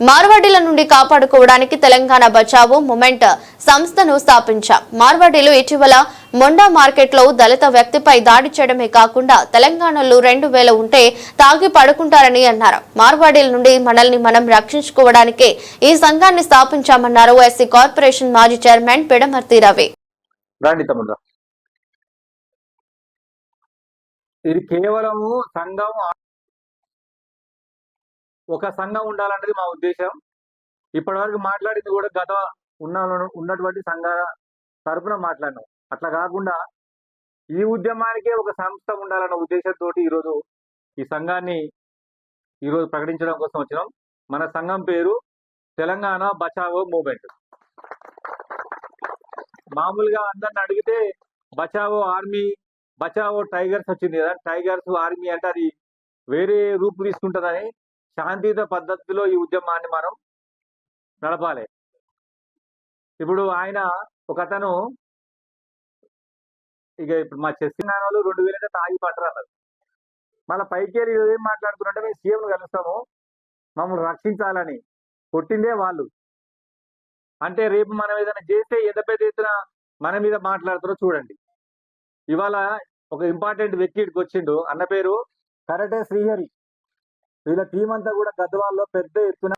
మార్వాడీల నుండి కాపాడుకోవడానికి తెలంగాణ బచావో మూమెంట్ సంస్థను స్థాపించాం. మార్వాడీలు ఇటీవల మొండా మార్కెట్లో దళిత వ్యక్తిపై దాడి చేయడమే కాకుండా తెలంగాణలో 2000 ఉంటే తాగి పడుకుంటారని అన్నారు. మార్వాడీల నుండి మనల్ని మనం రక్షించుకోవడానికే ఈ సంఘాన్ని స్థాపించామన్నారు ఎస్సీ కార్పొరేషన్ మాజీ చైర్మన్ పిడమర్తి రవి. ఇది కేవలము సంఘం, ఒక సంఘం ఉండాలన్నది మా ఉద్దేశం. ఇప్పటి వరకు మాట్లాడింది కూడా గత ఉన్నటువంటి సంఘాల తరఫున మాట్లాడినాం. అట్లా కాకుండా ఈ ఉద్యమానికే ఒక సంస్థ ఉండాలన్న ఉద్దేశంతో ఈరోజు ఈ సంఘాన్ని ఈరోజు ప్రకటించడం కోసం వచ్చినాం. మన సంఘం పేరు తెలంగాణ బచావో మూవ్మెంట్. మామూలుగా అందరిని అడిగితే బచావో ఆర్మీ, బచావో టైగర్స్ వచ్చింది కదా, టైగర్స్ ఆర్మీ అంటే అది వేరే రూపు తీసుకుంటుందని శాంతియుత పద్ధతిలో ఈ ఉద్యమాన్ని మనం నడపాలి. ఇప్పుడు ఆయన ఒక అతను ఇప్పుడు మా చెస్సినాలు 2000 తాగి పట్టరు అన్నారు. మళ్ళీ పైకేరి ఏం మాట్లాడుతున్నట్టే మేము సీఎంను కలుస్తాము, మమ్మల్ని రక్షించాలని కొట్టిందే వాళ్ళు. అంటే రేపు మనం ఏదైనా చేస్తే ఎంత పెద్ద ఎత్తున మన మీద మాట్లాడుతారో చూడండి. ఇవాళ ఒక ఇంపార్టెంట్ వ్యక్తి ఇక్కడికి వచ్చిండు, అన్న పేరు కరటే శ్రీహరి. వీళ్ళ టీం అంతా కూడా గద్వాల్లో పెద్ద ఎత్తున